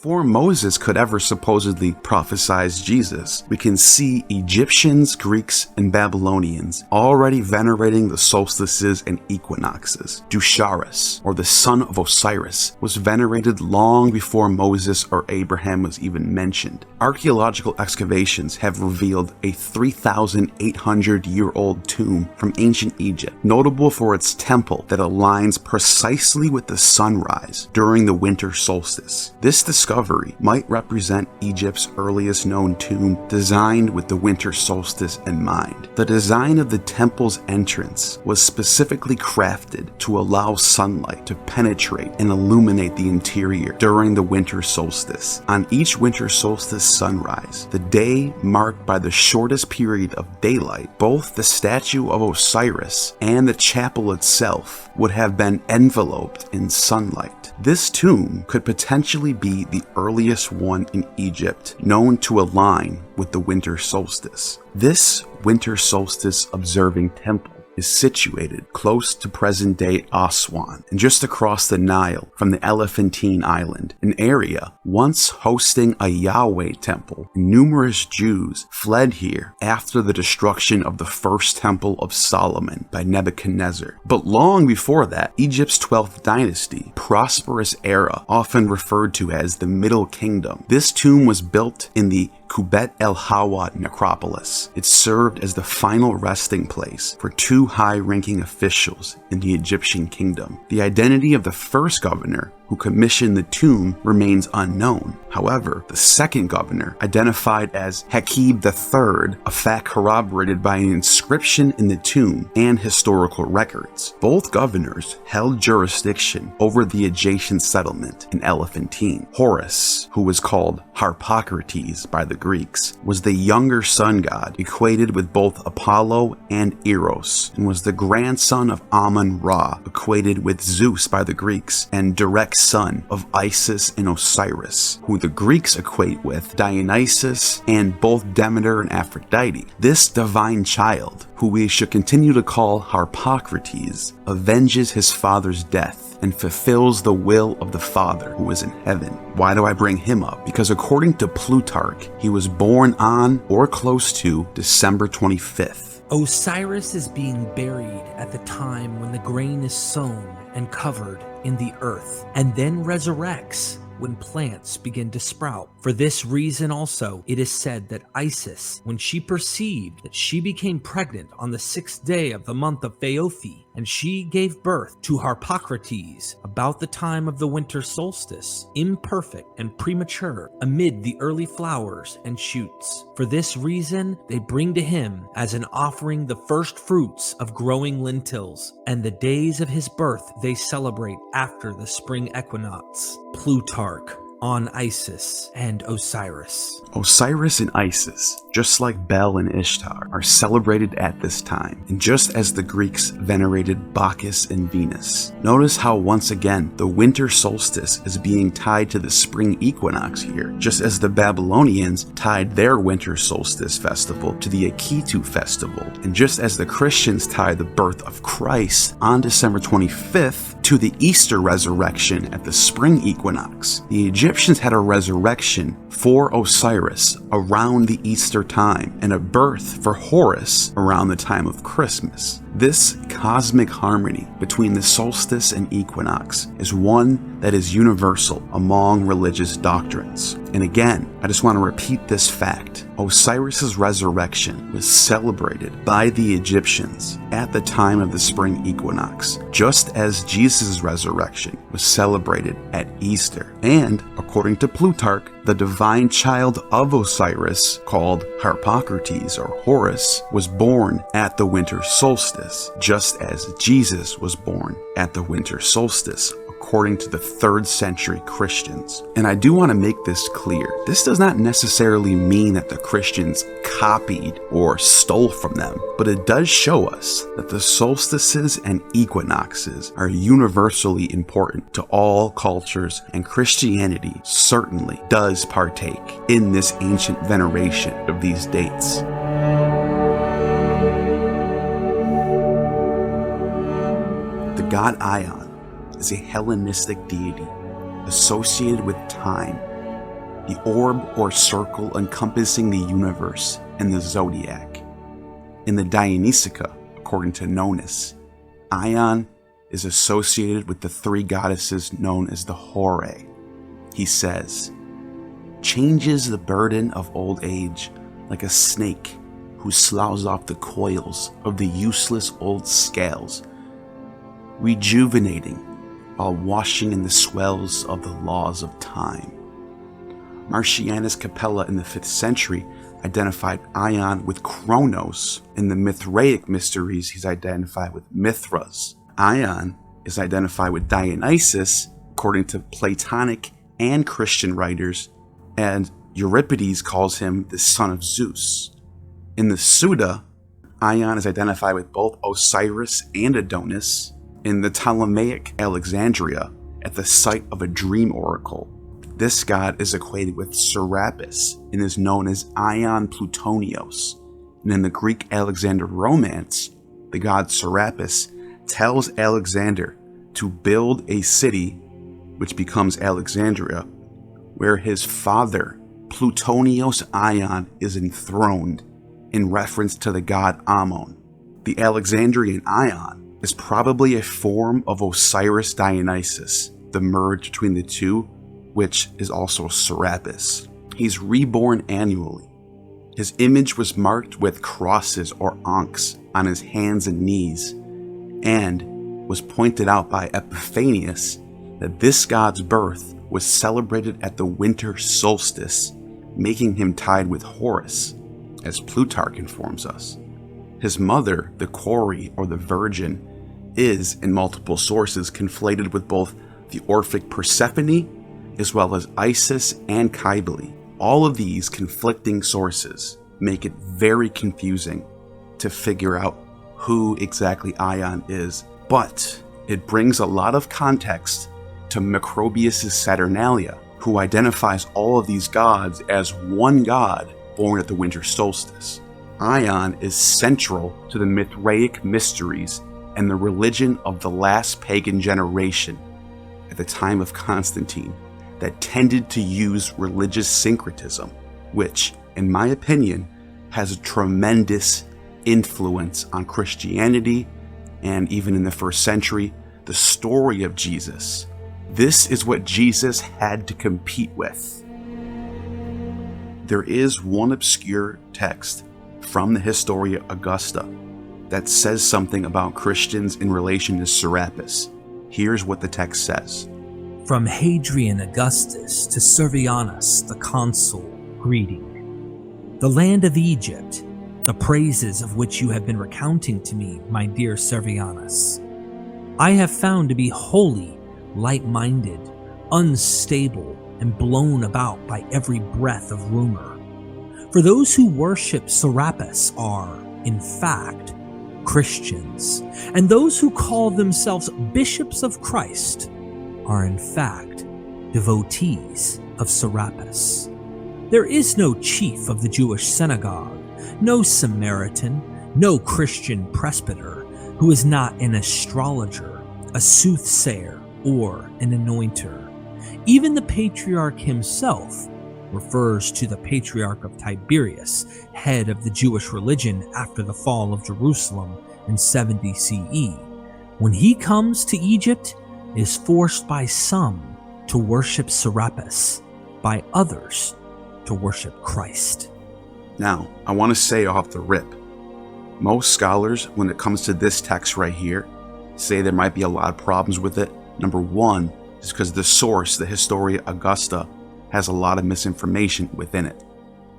before Moses could ever supposedly prophesize Jesus, we can see Egyptians, Greeks, and Babylonians already venerating the solstices and equinoxes. Dusharis, or the son of Osiris, was venerated long before Moses or Abraham was even mentioned. Archaeological excavations have revealed a 3,800-year-old tomb from ancient Egypt, notable for its temple that aligns precisely with the sunrise during the winter solstice. This discovery might represent Egypt's earliest known tomb designed with the winter solstice in mind. The design of the temple's entrance was specifically crafted to allow sunlight to penetrate and illuminate the interior during the winter solstice. On each winter solstice sunrise, the day marked by the shortest period of daylight, both the statue of Osiris and the chapel itself would have been enveloped in sunlight. This tomb could potentially be the earliest one in Egypt known to align with the winter solstice. This winter solstice observing temple is situated close to present-day Aswan and just across the Nile from the Elephantine Island, an area once hosting a Yahweh temple. Numerous Jews fled here after the destruction of the first temple of Solomon by Nebuchadnezzar. But long before that, Egypt's 12th dynasty, prosperous era, often referred to as the Middle Kingdom. This tomb was built in the Kubet el-Hawa necropolis. It served as the final resting place for two high-ranking officials in the Egyptian kingdom. The identity of the first governor who commissioned the tomb remains unknown. However, the second governor, identified as Hakib III, a fact corroborated by an inscription in the tomb and historical records. Both governors held jurisdiction over the adjacent settlement in Elephantine. Horus, who was called Harpocrates by the Greeks, was the younger sun god, equated with both Apollo and Eros, and was the grandson of Amun-Ra, equated with Zeus by the Greeks, and direct son of Isis and Osiris, who the Greeks equate with Dionysus and both Demeter and Aphrodite. This divine child, who we should continue to call Harpocrates, avenges his father's death and fulfills the will of the Father who is in heaven. Why do I bring him up? Because according to Plutarch, he was born on or close to December 25th. Osiris is being buried at the time when the grain is sown and covered in the earth, and then resurrects when plants begin to sprout. For this reason also, it is said that Isis, when she perceived that she became pregnant on the 6th day of the month of Phaeothi, and she gave birth to Harpocrates about the time of the winter solstice, imperfect and premature, amid the early flowers and shoots. For this reason, they bring to him as an offering the first fruits of growing lentils, and the days of his birth they celebrate after the spring equinox. Plutarch on Isis and Osiris. Osiris and Isis, just like Bel and Ishtar, are celebrated at this time, and just as the Greeks venerated Bacchus and Venus. Notice how once again the winter solstice is being tied to the spring equinox here, just as the Babylonians tied their winter solstice festival to the Akitu festival, and just as the Christians tie the birth of Christ on December 25th to the Easter resurrection at the spring equinox. The Egyptians had a resurrection for Osiris around the Easter time and a birth for Horus around the time of Christmas. This cosmic harmony between the solstice and equinox is one that is universal among religious doctrines. And again, I just want to repeat this fact. Osiris's resurrection was celebrated by the Egyptians at the time of the spring equinox, just as Jesus' resurrection was celebrated at Easter. And according to Plutarch, the divine child of Osiris, called Harpocrates or Horus, was born at the winter solstice, just as Jesus was born at the winter solstice, according to the 3rd century Christians. And I do want to make this clear. This does not necessarily mean that the Christians copied or stole from them, but it does show us that the solstices and equinoxes are universally important to all cultures, and Christianity certainly does partake in this ancient veneration of these dates. The god Ion is a Hellenistic deity associated with time the orb or circle encompassing the universe and the zodiac. In the Dionysica, according to Nonus, Ion is associated with the three goddesses known as the Horae. He says, changes the burden of old age like a snake who sloughs off the coils of the useless old scales, rejuvenating while washing in the swells of the laws of time. Marcianus Capella in the 5th century identified Ion with Kronos. In the Mithraic mysteries, he's identified with Mithras. Ion is identified with Dionysus, according to Platonic and Christian writers, and Euripides calls him the son of Zeus. In the Suda, Ion is identified with both Osiris and Adonis. In the Ptolemaic Alexandria, at the site of a dream oracle, this god is equated with Serapis and is known as Ion Plutonios. And in the Greek Alexander romance, the god Serapis tells Alexander to build a city, which becomes Alexandria, where his father, Plutonios Ion, is enthroned, in reference to the god Ammon. The Alexandrian Ion is probably a form of Osiris Dionysus, the merge between the two, which is also Serapis. He's reborn annually. His image was marked with crosses or ankhs on his hands and knees, and was pointed out by Epiphanius that this god's birth was celebrated at the winter solstice, making him tied with Horus, as Plutarch informs us. His mother, the Kori or the Virgin, is, in multiple sources, conflated with both the Orphic Persephone as well as Isis and Cybele. All of these conflicting sources make it very confusing to figure out who exactly Ion is, but it brings a lot of context to Macrobius' Saturnalia, who identifies all of these gods as one god born at the winter solstice. Ion is central to the Mithraic mysteries and the religion of the last pagan generation at the time of Constantine that tended to use religious syncretism, which, in my opinion, has a tremendous influence on Christianity and, even in the 1st century, the story of Jesus. This is what Jesus had to compete with. There is one obscure text from the Historia Augusta that says something about Christians in relation to Serapis. Here's what the text says. From Hadrian Augustus to Servianus the consul, greeting. The land of Egypt, the praises of which you have been recounting to me, my dear Servianus, I have found to be wholly light-minded, unstable, and blown about by every breath of rumor. For those who worship Serapis are, in fact, Christians, and those who call themselves bishops of Christ are in fact devotees of Serapis. There is no chief of the Jewish synagogue, no Samaritan, no Christian presbyter who is not an astrologer, a soothsayer, or an anointer. Even the patriarch himself refers to the patriarch of Tiberias, head of the Jewish religion after the fall of Jerusalem in 70 CE. When he comes to Egypt, is forced by some to worship Serapis, by others to worship Christ. Now, I want to say off the rip, most scholars, when it comes to this text right here, say there might be a lot of problems with it. Number one is because the source, the Historia Augusta, has a lot of misinformation within it.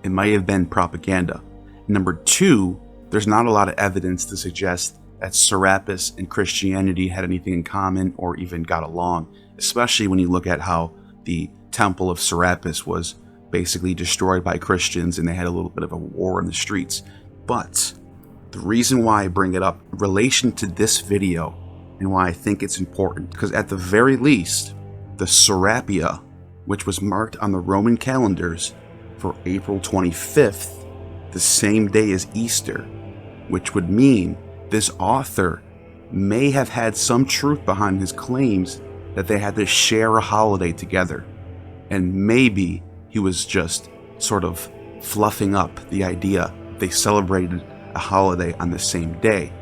It might have been propaganda. Number two, there's not a lot of evidence to suggest that Serapis and Christianity had anything in common or even got along, especially when you look at how the temple of Serapis was basically destroyed by Christians and they had a little bit of a war in the streets. But the reason why I bring it up in relation to this video and why I think it's important, because at the very least, the Serapia, which was marked on the Roman calendars for April 25th, the same day as Easter, which would mean this author may have had some truth behind his claims that they had to share a holiday together. And maybe he was just sort of fluffing up the idea they celebrated a holiday on the same day.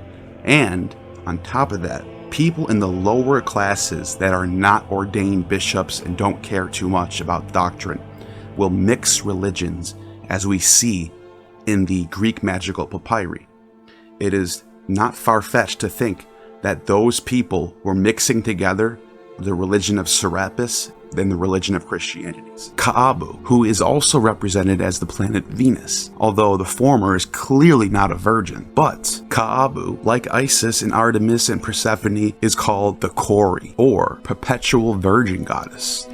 And on top of that, people in the lower classes that are not ordained bishops and don't care too much about doctrine will mix religions, as we see in the Greek magical papyri. It is not far-fetched to think that those people were mixing together the religion of Serapis than the religion of Christianity. Kaabu, who is also represented as the planet Venus, although the former is clearly not a virgin. But Kaabu, like Isis and Artemis and Persephone, is called the Kori, or perpetual virgin goddess.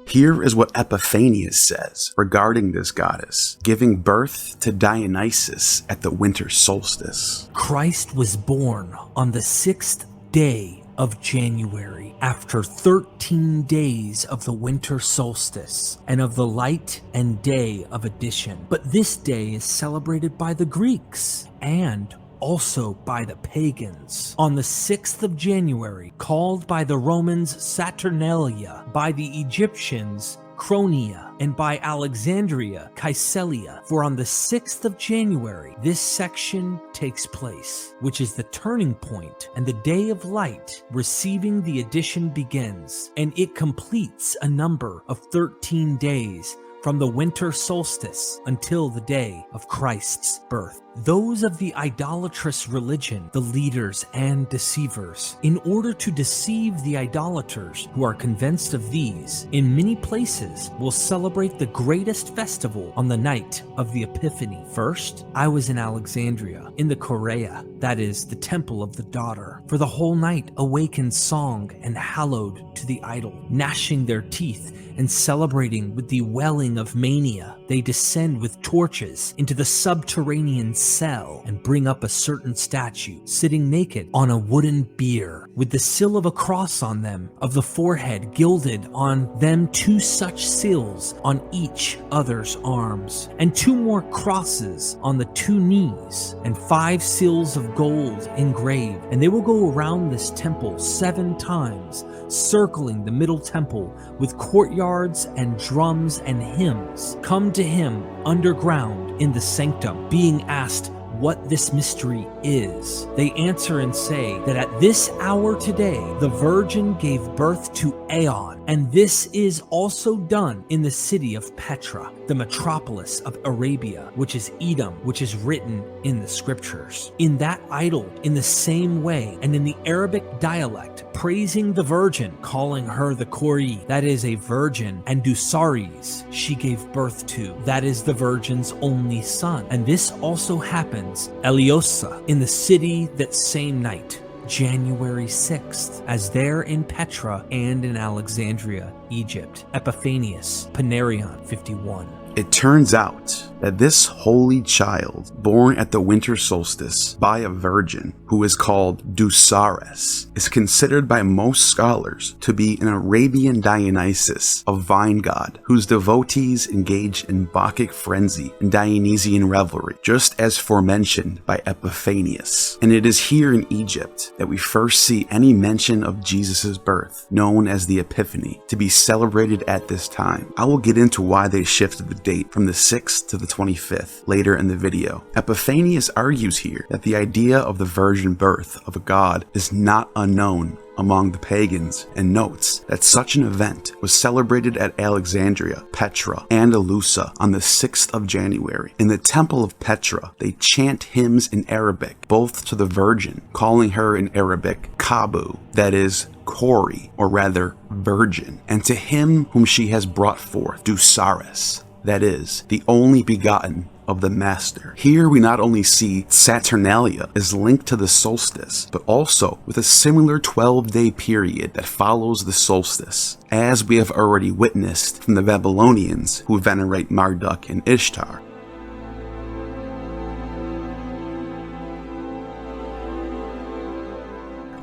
Here is what Epiphanius says regarding this goddess, giving birth to Dionysus at the winter solstice. Christ was born on the 6th day of January, after 13 days of the winter solstice, and of the light and day of addition. But this day is celebrated by the Greeks, and also by the pagans. On the 6th of January, called by the Romans Saturnalia, by the Egyptians Chronia, and by Alexandria Caesalia. For on the 6th of January, this section takes place, which is the turning point, and the day of light receiving the addition begins, and it completes a number of 13 days from the winter solstice until the day of Christ's birth. Those of the idolatrous religion, the leaders and deceivers, in order to deceive the idolaters who are convinced of these, in many places will celebrate the greatest festival on the night of the Epiphany. First, I was in Alexandria, in the Chorea, that is, the temple of the daughter. For the whole night awake in song and hallowed to the idol, gnashing their teeth and celebrating with the welling of mania. They descend with torches into the subterranean cell and bring up a certain statue, sitting naked on a wooden bier, with the seal of a cross on them, of the forehead gilded on them 2 such seals on each other's arms, and 2 more crosses on the 2 knees, and 5 seals of gold engraved. And they will go around this temple 7 times, circling the middle temple with courtyards and drums and hymns. Come to him underground in the sanctum, being asked what this mystery is. They answer and say that at this hour today the Virgin gave birth to Aeon, and this is also done in the city of Petra, the metropolis of Arabia, which is Edom, which is written in the scriptures. In that idol, in the same way, and in the Arabic dialect, praising the Virgin, calling her the Kori, that is a virgin, and Dusaris she gave birth to, that is the Virgin's only son. And this also happens Eleusa, in the city that same night, January 6th, as there in Petra and in Alexandria, Egypt. Epiphanius, Panarion 51. It turns out that this holy child, born at the winter solstice by a virgin who is called Dusaris, is considered by most scholars to be an Arabian Dionysus, a vine god, whose devotees engage in Bacchic frenzy and Dionysian revelry, just as forementioned by Epiphanius. And it is here in Egypt that we first see any mention of Jesus' birth, known as the Epiphany, to be celebrated at this time. I will get into why they shifted the date from the 6th to the 25th later in the video. Epiphanius argues here that the idea of the virgin birth of a god is not unknown among the pagans, and notes that such an event was celebrated at Alexandria, Petra, and Eleusa on the 6th of January. In the temple of Petra, they chant hymns in Arabic, both to the Virgin, calling her in Arabic Kabu, that is, Kori, or rather, virgin, and to him whom she has brought forth, Dusaris, that is, the only begotten of the Master. Here we not only see Saturnalia is linked to the solstice, but also with a similar 12-day period that follows the solstice, as we have already witnessed from the Babylonians who venerate Marduk and Ishtar.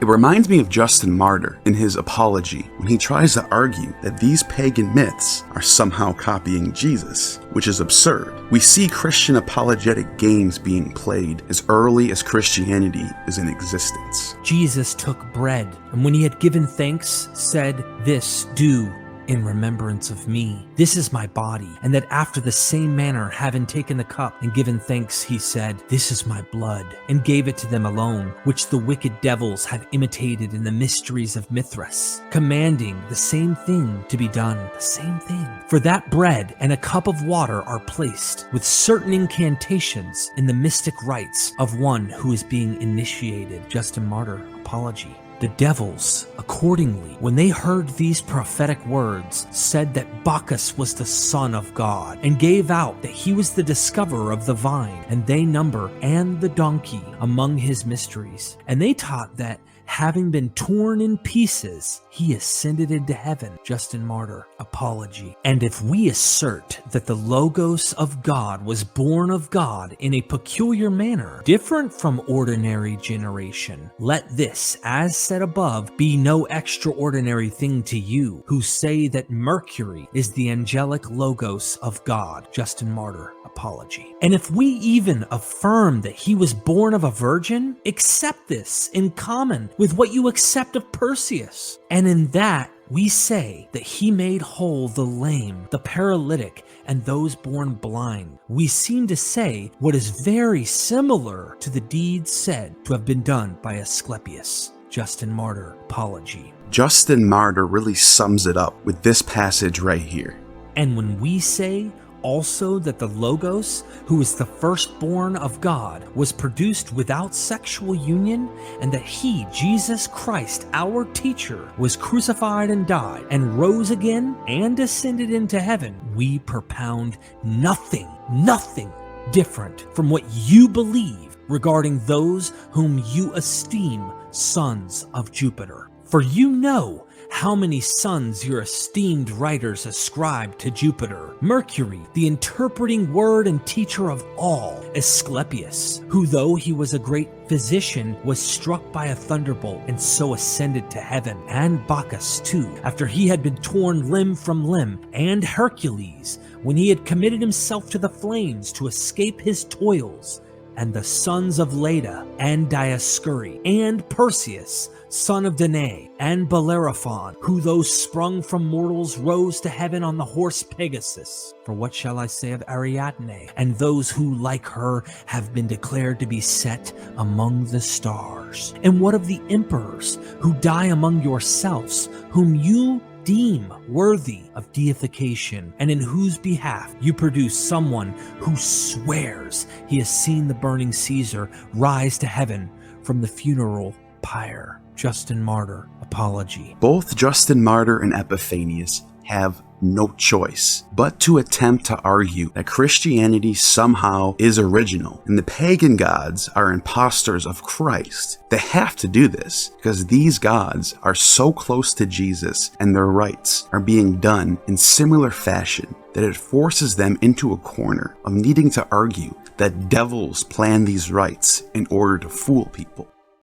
It reminds me of Justin Martyr in his Apology when he tries to argue that these pagan myths are somehow copying Jesus, which is absurd. We see Christian apologetic games being played as early as Christianity is in existence. Jesus took bread, and when he had given thanks, said, "This do in remembrance of me. This is my body." And that after the same manner, having taken the cup and given thanks, he said, "This is my blood," and gave it to them alone, which the wicked devils have imitated in the mysteries of Mithras, commanding the same thing to be done. The same thing. For that bread and a cup of water are placed with certain incantations in the mystic rites of one who is being initiated. Justin Martyr, Apology. The devils, accordingly, when they heard these prophetic words, said that Bacchus was the son of God, and gave out that he was the discoverer of the vine, and they number, and the donkey among his mysteries. And they taught that, having been torn in pieces, he ascended into heaven. Justin Martyr, Apology. And if we assert that the Logos of God was born of God in a peculiar manner, different from ordinary generation, let this, as said above, be no extraordinary thing to you, who say that Mercury is the angelic Logos of God. Justin Martyr, Apology. And if we even affirm that he was born of a virgin, accept this in common with what you accept of Perseus. And in that, we say that he made whole the lame, the paralytic, and those born blind. We seem to say what is very similar to the deeds said to have been done by Asclepius. Justin Martyr, Apology. Justin Martyr really sums it up with this passage right here. And when we say also that the Logos, who is the firstborn of God, was produced without sexual union, and that he, Jesus Christ, our teacher, was crucified and died, and rose again, and ascended into heaven, we propound nothing different from what you believe regarding those whom you esteem sons of Jupiter. For you know how many sons your esteemed writers ascribe to Jupiter. Mercury, the interpreting word and teacher of all, Asclepius, who though he was a great physician, was struck by a thunderbolt and so ascended to heaven, and Bacchus too, after he had been torn limb from limb, and Hercules, when he had committed himself to the flames to escape his toils, and the sons of Leda, and Dioscuri, and Perseus, son of Danae, and Bellerophon, who though sprung from mortals rose to heaven on the horse Pegasus. For what shall I say of Ariadne, and those who like her have been declared to be set among the stars? And what of the emperors who die among yourselves, whom you deem worthy of deification, and in whose behalf you produce someone who swears he has seen the burning Caesar rise to heaven from the funeral pyre? Justin Martyr, Apology. Both Justin Martyr and Epiphanius have no choice but to attempt to argue that Christianity somehow is original and the pagan gods are impostors of Christ. They have to do this because these gods are so close to Jesus and their rites are being done in similar fashion that it forces them into a corner of needing to argue that devils plan these rites in order to fool people.